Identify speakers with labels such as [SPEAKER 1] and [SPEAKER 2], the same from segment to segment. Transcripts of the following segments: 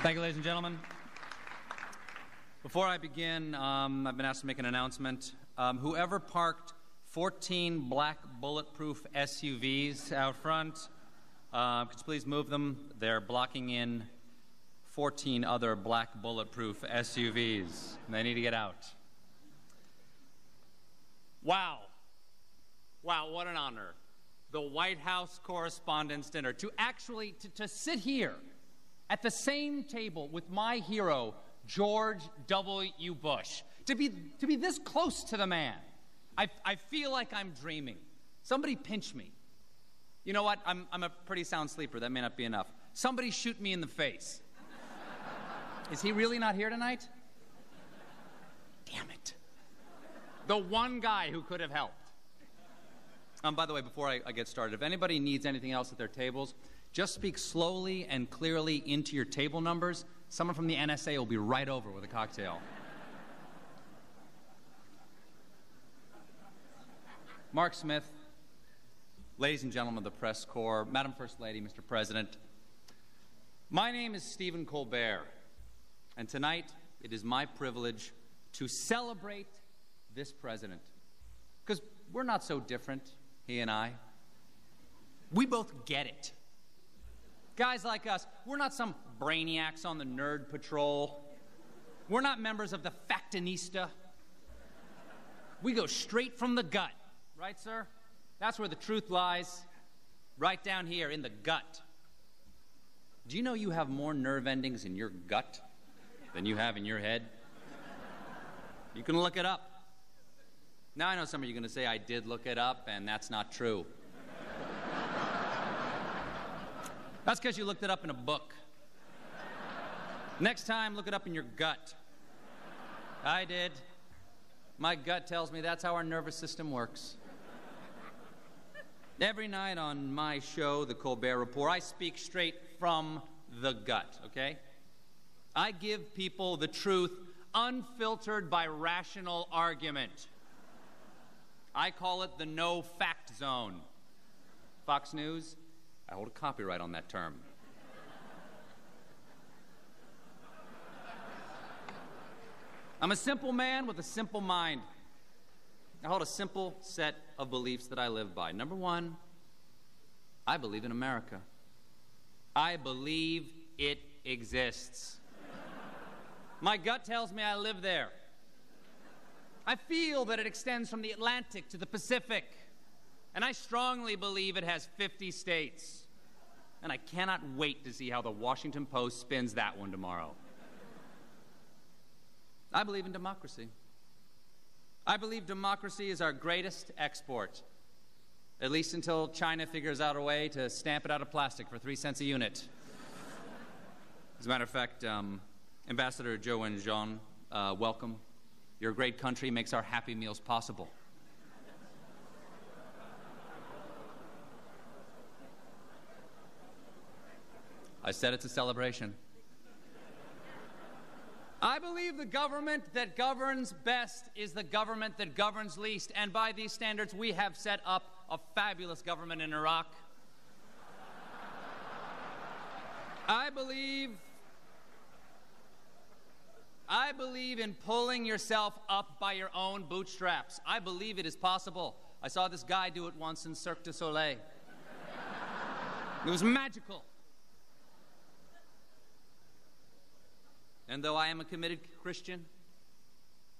[SPEAKER 1] Thank you, ladies and gentlemen. Before I begin, I've been asked to make an announcement. Whoever parked 14 black bulletproof SUVs out front, could you please move them? They're blocking in 14 other black bulletproof SUVs. They need to get out. Wow. Wow, what an honor. The White House Correspondents' Dinner. To sit here at the same table with my hero, George W. Bush. To be this close to the man. I feel like I'm dreaming. Somebody pinch me. You know what? I'm a pretty sound sleeper. That may not be enough. Somebody shoot me in the face. Is he really not here tonight? Damn it. The one guy who could have helped. By the way, before I get started, if anybody needs anything else at their tables, just speak slowly and clearly into your table numbers. Someone from the NSA will be right over with a cocktail. Mark Smith, ladies and gentlemen of the press corps, Madam First Lady, Mr. President, my name is Stephen Colbert, and tonight it is my privilege to celebrate this president. Because we're not so different, he and I. We both get it. Guys like us, we're not some brainiacs on the nerd patrol. We're not members of the Factinista. We go straight from the gut. Right, sir? That's where the truth lies. Right down here in the gut. Do you know you have more nerve endings in your gut than you have in your head? You can look it up. Now I know some of you are going to say I did look it up, and that's not true. That's because you looked it up in a book. Next time, look it up in your gut. I did. My gut tells me that's how our nervous system works. Every night on my show, The Colbert Report, I speak straight from the gut, okay? I give people the truth unfiltered by rational argument. I call it the no-fact zone. Fox News, I hold a copyright on that term. I'm a simple man with a simple mind. I hold a simple set of beliefs that I live by. Number one, I believe in America. I believe it exists. My gut tells me I live there. I feel that it extends from the Atlantic to the Pacific. And I strongly believe it has 50 states. And I cannot wait to see how the Washington Post spins that one tomorrow. I believe in democracy. I believe democracy is our greatest export, at least until China figures out a way to stamp it out of plastic for 3 cents a unit. As a matter of fact, Ambassador Zhou Wenxiong, welcome. Your great country makes our Happy Meals possible. I said it's a celebration. I believe the government that governs best is the government that governs least. And by these standards, we have set up a fabulous government in Iraq. I believe in pulling yourself up by your own bootstraps. I believe it is possible. I saw this guy do it once in Cirque du Soleil. It was magical. And though I am a committed Christian,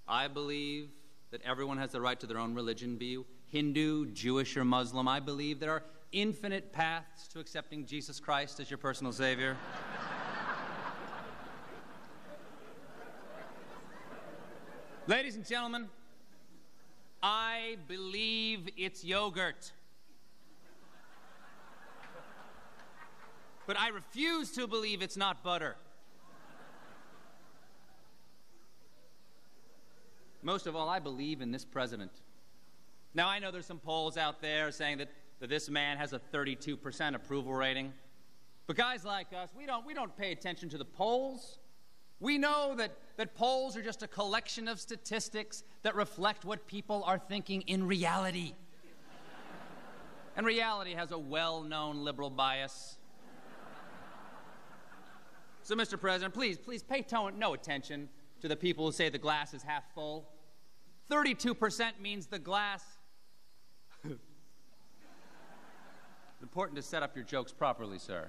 [SPEAKER 1] I believe that everyone has the right to their own religion, be you Hindu, Jewish, or Muslim. I believe there are infinite paths to accepting Jesus Christ as your personal Savior. Ladies and gentlemen, I believe it's yogurt. But I refuse to believe it's not butter. Most of all, I believe in this president. Now, I know there's some polls out there saying that this man has a 32% approval rating. But guys like us, we don't pay attention to the polls. We know that polls are just a collection of statistics that reflect what people are thinking in reality. And reality has a well-known liberal bias. So, Mr. President, please pay no attention to the people who say the glass is half full. 32% means the glass. It's important to set up your jokes properly, sir.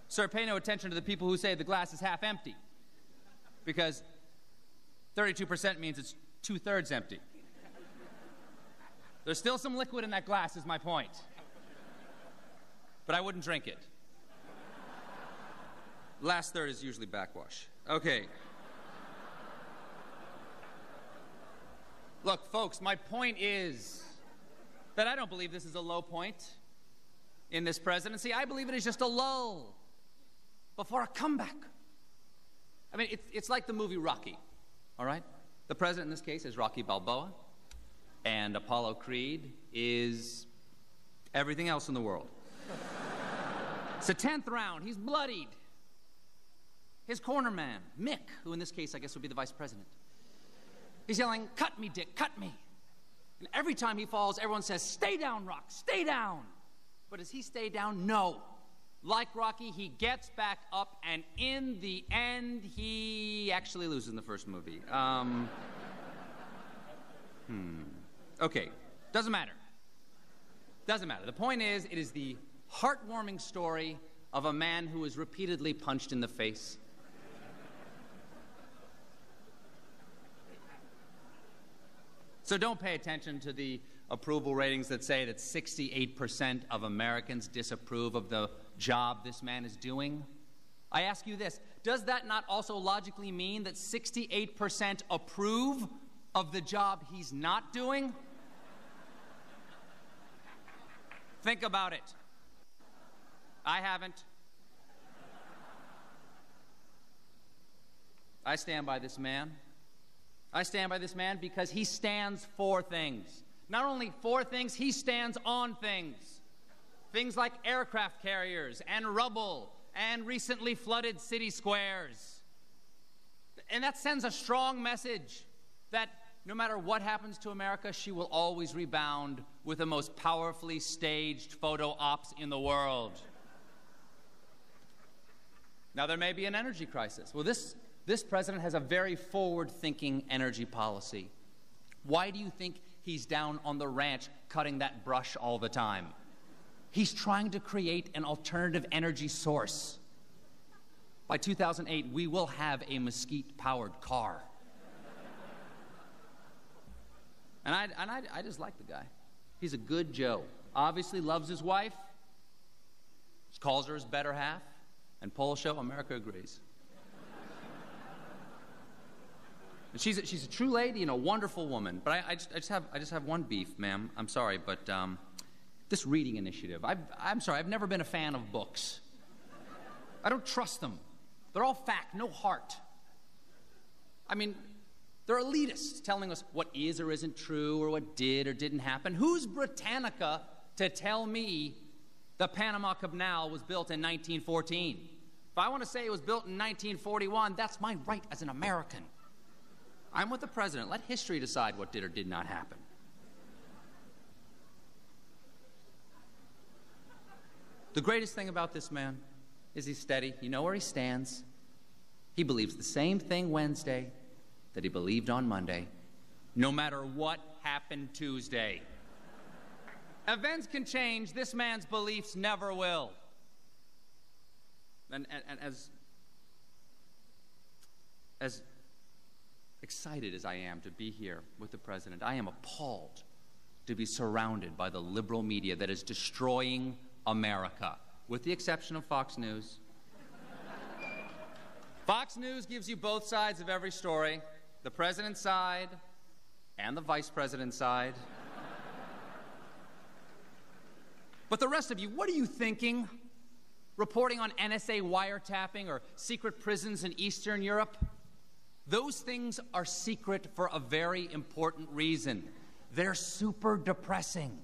[SPEAKER 1] Sir, pay no attention to the people who say the glass is half empty, because 32% means it's 2/3 empty. There's still some liquid in that glass, is my point. But I wouldn't drink it. Last third is usually backwash. Okay. Look, folks, my point is that I don't believe this is a low point in this presidency. I believe it is just a lull before a comeback. I mean, it's like the movie Rocky, all right? The president in this case is Rocky Balboa, and Apollo Creed is everything else in the world. It's the 10th round. He's bloodied. His corner man, Mick, who in this case I guess would be the vice president, he's yelling, "Cut me, Dick, cut me." And every time he falls, everyone says, "Stay down, Rock, stay down." But does he stay down? No. Like Rocky, he gets back up, and in the end, he actually loses in the first movie. Okay, doesn't matter. Doesn't matter. The point is, it is the heartwarming story of a man who was repeatedly punched in the face. So don't pay attention to the approval ratings that say that 68% of Americans disapprove of the job this man is doing. I ask you this, does that not also logically mean that 68% approve of the job he's not doing? Think about it. I haven't. I stand by this man. I stand by this man because he stands for things. Not only for things, he stands on things. Things like aircraft carriers and rubble and recently flooded city squares. And that sends a strong message that no matter what happens to America, she will always rebound with the most powerfully staged photo ops in the world. Now, there may be an energy crisis. Well, this president has a very forward-thinking energy policy. Why do you think he's down on the ranch cutting that brush all the time? He's trying to create an alternative energy source. By 2008, we will have a mesquite-powered car. And I just like the guy. He's a good Joe. Obviously loves his wife. Calls her his better half. And polls show America agrees. And she's a true lady and a wonderful woman. But I just have one beef, ma'am. I'm sorry, but this reading initiative. I'm sorry. I've never been a fan of books. I don't trust them. They're all fact, no heart. I mean, they're elitists telling us what is or isn't true or what did or didn't happen. Who's Britannica to tell me the Panama Canal was built in 1914? If I want to say it was built in 1941, that's my right as an American. I'm with the president. Let history decide what did or did not happen. The greatest thing about this man is he's steady. You know where he stands. He believes the same thing Wednesday that he believed on Monday, no matter what happened Tuesday. Events can change. This man's beliefs never will. And as excited as I am to be here with the president, I am appalled to be surrounded by the liberal media that is destroying America, with the exception of Fox News. Fox News gives you both sides of every story, the president's side and the vice president's side. But the rest of you, what are you thinking? Reporting on NSA wiretapping or secret prisons in Eastern Europe? Those things are secret for a very important reason. They're super depressing.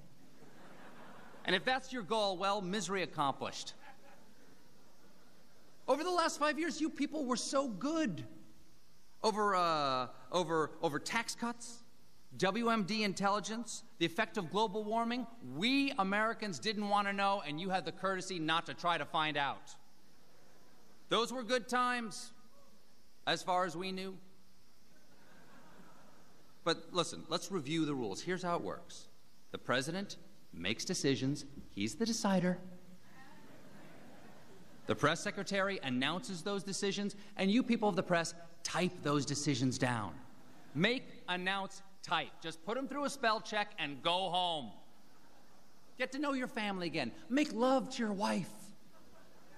[SPEAKER 1] And if that's your goal, well, misery accomplished. Over the last 5 years, you people were so good. Over tax cuts, WMD intelligence, the effect of global warming, we Americans didn't want to know, and you had the courtesy not to try to find out. Those were good times, as far as we knew. But listen, let's review the rules. Here's how it works. The president makes decisions. He's the decider. The press secretary announces those decisions, and you people of the press type those decisions down. Make, announce, type. Just put them through a spell check and go home. Get to know your family again. Make love to your wife.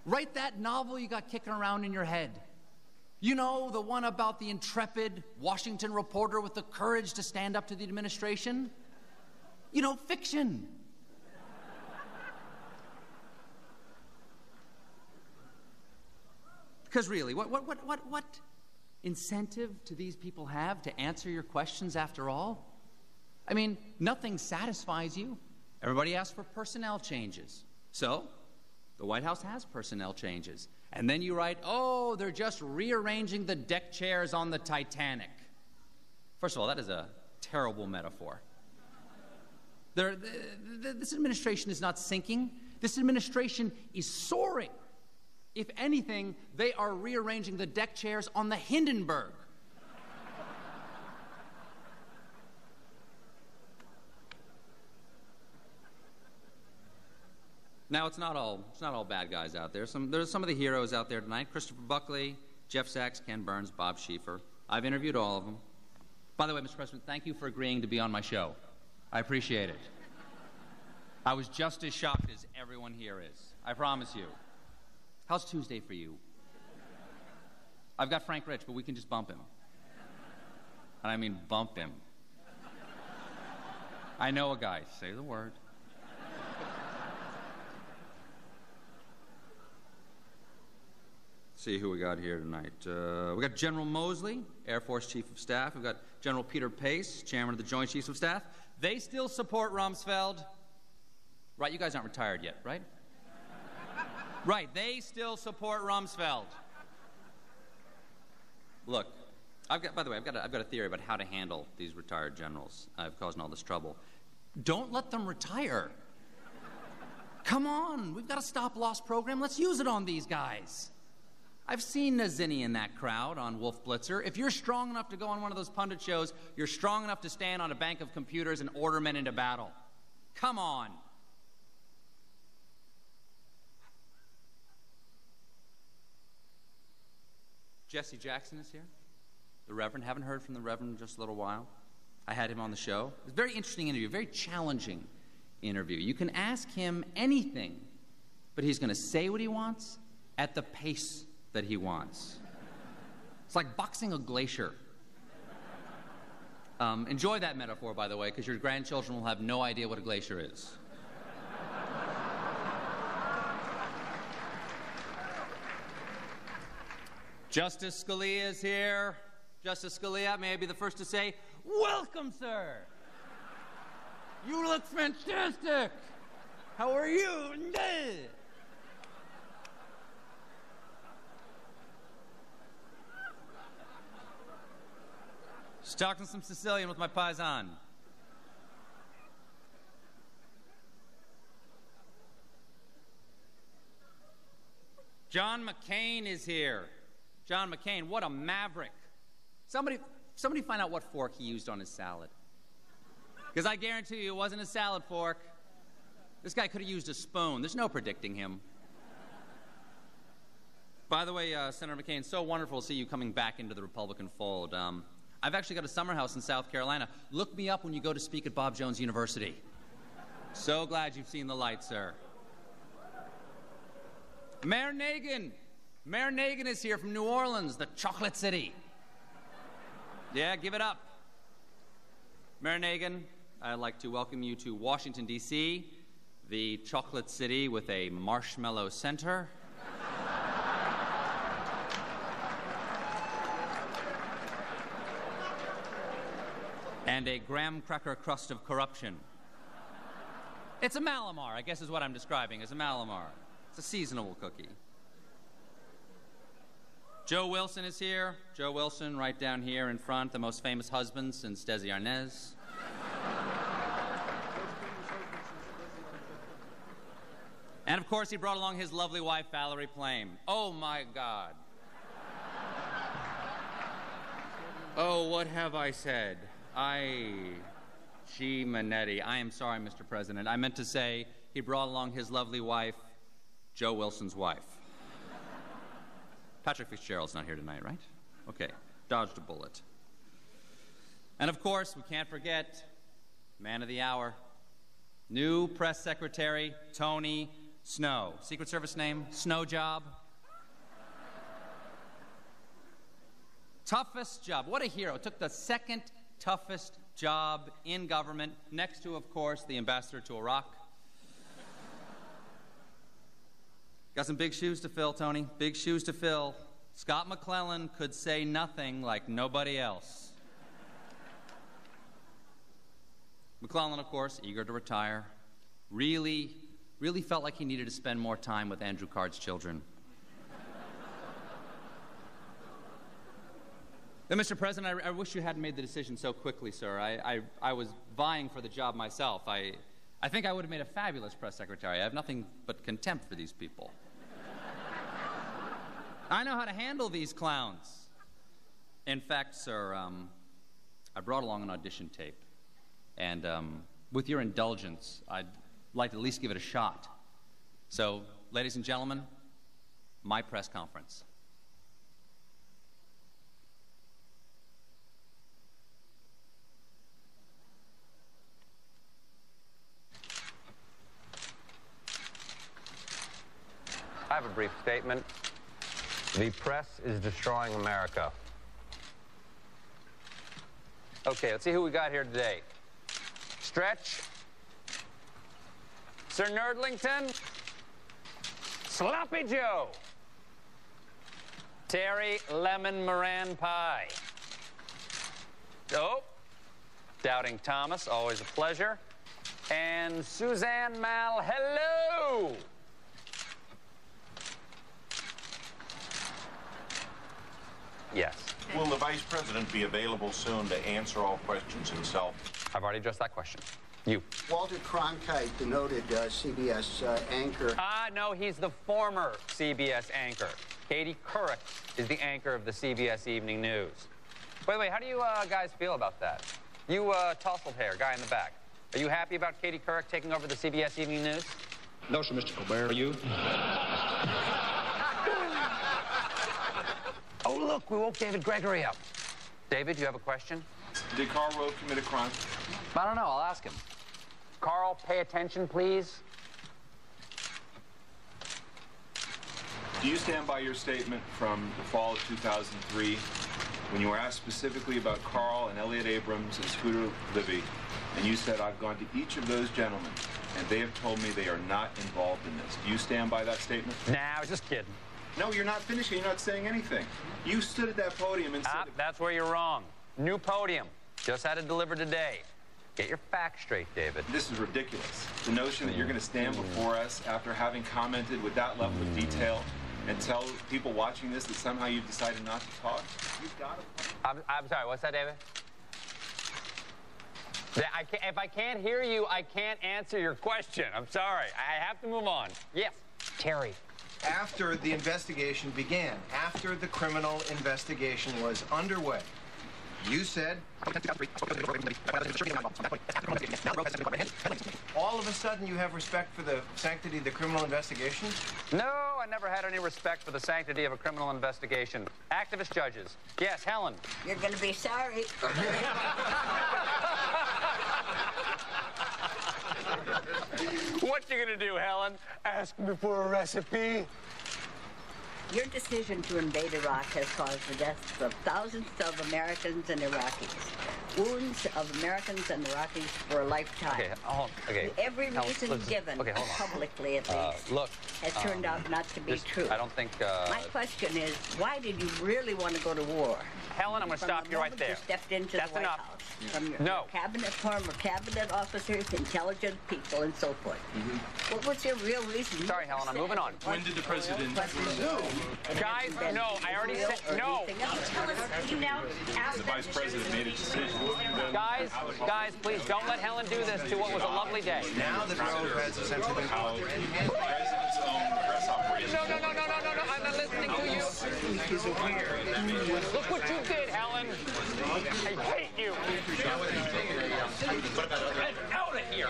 [SPEAKER 1] Write that novel you got kicking around in your head. You know, the one about the intrepid Washington reporter with the courage to stand up to the administration? You know, fiction. Because really, what incentive do these people have to answer your questions after all? I mean, nothing satisfies you. Everybody asks for personnel changes. So, the White House has personnel changes. And then you write, oh, they're just rearranging the deck chairs on the Titanic. First of all, that is a terrible metaphor. This administration is not sinking. This administration is soaring. If anything, they are rearranging the deck chairs on the Hindenburg. Now, it's not all bad guys out there. There's some of the heroes out there tonight. Christopher Buckley, Jeff Sachs, Ken Burns, Bob Schieffer. I've interviewed all of them. By the way, Mr. President, thank you for agreeing to be on my show. I appreciate it. I was just as shocked as everyone here is. I promise you. How's Tuesday for you? I've got Frank Rich, but we can just bump him. And I mean bump him. I know a guy. Say the word. See who we got here tonight. We got General Mosley, Air Force Chief of Staff. We've got General Peter Pace, Chairman of the Joint Chiefs of Staff. They still support Rumsfeld. Right, you guys aren't retired yet, right? Right, they still support Rumsfeld. Look, by the way, I've got a theory about how to handle these retired generals causing all this trouble. Don't let them retire. Come on, we've got a stop-loss program. Let's use it on these guys. I've seen Nazzini in that crowd on Wolf Blitzer. If you're strong enough to go on one of those pundit shows, you're strong enough to stand on a bank of computers and order men into battle. Come on. Jesse Jackson is here. The Reverend. Haven't heard from the Reverend in just a little while. I had him on the show. It was a very interesting interview, very challenging interview. You can ask him anything, but he's going to say what he wants at the pace that he wants. It's like boxing a glacier. Enjoy that metaphor, by the way, because your grandchildren will have no idea what a glacier is. Justice Scalia is here. Justice Scalia, may I be the first to say, welcome, sir. You look fantastic. How are you? Just talking some Sicilian with my paisan. John McCain is here. John McCain, what a maverick. Somebody find out what fork he used on his salad. Because I guarantee you it wasn't a salad fork. This guy could have used a spoon. There's no predicting him. By the way, Senator McCain, so wonderful to see you coming back into the Republican fold. I've actually got a summer house in South Carolina. Look me up when you go to speak at Bob Jones University. So glad you've seen the light, sir. Mayor Nagin. Mayor Nagin is here from New Orleans, the chocolate city. Yeah, give it up. Mayor Nagin, I'd like to welcome you to Washington, D.C., the chocolate city with a marshmallow center. And a graham cracker crust of corruption. It's a Malamar, I guess is what I'm describing as a Malamar. It's a seasonal cookie. Joe Wilson is here. Joe Wilson, right down here in front, the most famous husband since Desi Arnaz. And of course, he brought along his lovely wife, Valerie Plame. Oh my God. Oh, what have I said? G. Manetti. I am sorry, Mr. President. I meant to say he brought along his lovely wife, Joe Wilson's wife. Patrick Fitzgerald's not here tonight, right? Okay, dodged a bullet. And of course, we can't forget, man of the hour, new press secretary, Tony Snow. Secret Service name, Snow Job. Toughest job. What a hero. Took the second toughest job in government, next to, of course, the ambassador to Iraq. Got some big shoes to fill, Tony. Big shoes to fill. Scott McClellan could say nothing like nobody else. McClellan, of course, eager to retire, really felt like he needed to spend more time with Andrew Card's children. Then, Mr. President, I wish you hadn't made the decision so quickly, sir. I was vying for the job myself. I think I would have made a fabulous press secretary. I have nothing but contempt for these people. I know how to handle these clowns. In fact, sir, I brought along an audition tape. And with your indulgence, I'd like to at least give it a shot. So, ladies and gentlemen, my press conference.
[SPEAKER 2] I have a brief statement. The press is destroying America. Okay, let's see who we got here today. Stretch. Sir Nerdlington. Sloppy Joe. Terry Lemon Moran Pie. Oh, Doubting Thomas, always a pleasure. And Suzanne Mal, hello. Yes.
[SPEAKER 3] Will the Vice President be available soon to answer all questions himself?
[SPEAKER 2] I've already addressed that question. You.
[SPEAKER 4] Walter Cronkite, the noted CBS anchor.
[SPEAKER 2] No, he's the former CBS anchor. Katie Couric is the anchor of the CBS Evening News. Wait, how do you guys feel about that? You tousled hair, guy in the back. Are you happy about Katie Couric taking over the CBS Evening News?
[SPEAKER 5] No, sir, Mr. Colbert. Are you?
[SPEAKER 2] Oh, look, we woke David Gregory up. David, you have a question?
[SPEAKER 3] Did Karl Rove commit a crime?
[SPEAKER 2] I don't know. I'll ask him. Carl, pay attention, please.
[SPEAKER 6] Do you stand by your statement from the fall of 2003 when you were asked specifically about Carl and Elliot Abrams and Scooter Libby, and you said, I've gone to each of those gentlemen, and they have told me they are not involved in this. Do you stand by that statement?
[SPEAKER 2] Nah, I was just kidding.
[SPEAKER 6] No, you're not finishing. You're not saying anything. You stood at that podium and said...
[SPEAKER 2] That's where you're wrong. New podium. Just had it delivered today. Get your facts straight, David.
[SPEAKER 6] This is ridiculous. The notion that you're going to stand before us after having commented with that level of detail and tell people watching this that somehow you've decided not to talk? You've got to...
[SPEAKER 2] I'm sorry, what's that, David? If I can't hear you, I can't answer your question. I'm sorry. I have to move on. Yes, Terry.
[SPEAKER 7] After the investigation began, after the criminal investigation was underway, you said, all of a sudden you have respect for the sanctity of the criminal investigation?
[SPEAKER 2] No, I never had any respect for the sanctity of a criminal investigation. Activist judges. Yes, Helen.
[SPEAKER 8] You're going to be sorry.
[SPEAKER 2] What you gonna do, Helen? Ask me for a recipe?
[SPEAKER 8] Your decision to invade Iraq has caused the deaths of thousands of Americans and Iraqis. Wounds of Americans and Iraqis for a lifetime.
[SPEAKER 2] Okay, hold on. Okay.
[SPEAKER 8] Every reason given, publicly at least, has turned out not to be true.
[SPEAKER 2] I don't think...
[SPEAKER 8] My question is, why did you really want to go to war?
[SPEAKER 2] Helen, I'm going to stop you right there.
[SPEAKER 8] You stepped into the White House. From your former cabinet officers, intelligent people, and so forth. What was your real reason?
[SPEAKER 2] Sorry, Helen, I'm moving on.
[SPEAKER 6] When did the president...
[SPEAKER 2] Guys, no, I already said no.
[SPEAKER 8] Tell us, you now ask
[SPEAKER 6] the vice president made a decision
[SPEAKER 2] Guys, please don't let Helen do this to what was a lovely day.
[SPEAKER 7] Now the road has essentially been called.
[SPEAKER 6] President's own press operation.
[SPEAKER 2] No, I'm not listening to you. Look what you did, Helen. I hate you. Get out of here.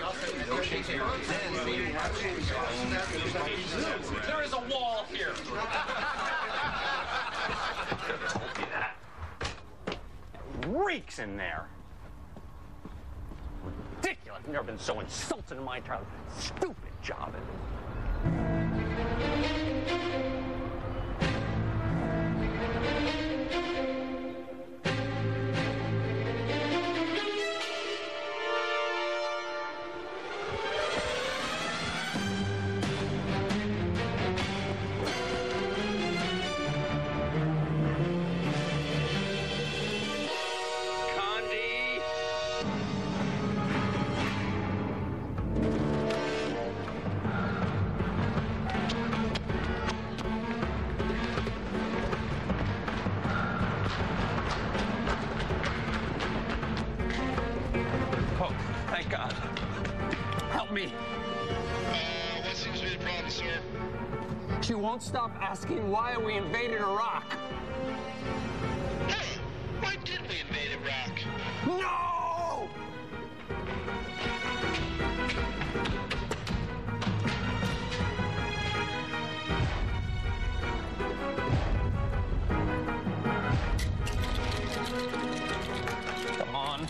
[SPEAKER 2] There is a wall here. Told you that. It reeks in there. Ridiculous. I've never been so insulted in my entire life. Stupid job. Thank God. Help me.
[SPEAKER 9] What seems to be the problem, sir?
[SPEAKER 2] She won't stop asking why we invaded Iraq.
[SPEAKER 9] Hey, why did we invade Iraq?
[SPEAKER 2] No! Come on.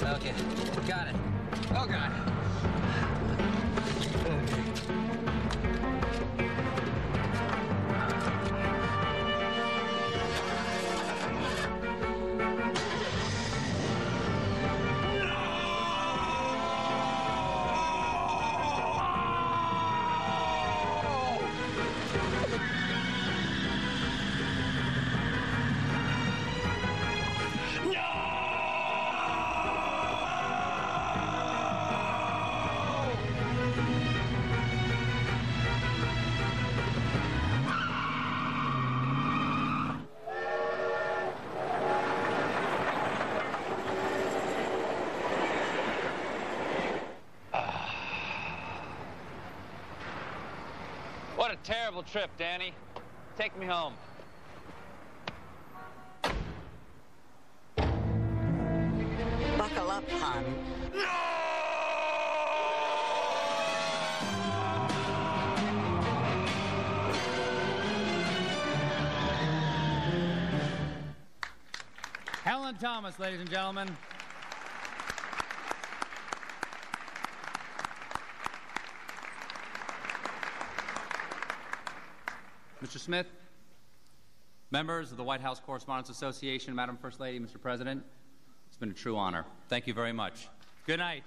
[SPEAKER 10] Okay, got it. Oh, God.
[SPEAKER 2] What a terrible trip, Danny. Take me home.
[SPEAKER 8] Buckle up, hon.
[SPEAKER 1] Helen Thomas, ladies and gentlemen. Mr. Smith, members of the White House Correspondents Association, Madam First Lady, Mr. President, it's been a true honor. Thank you very much. Good night.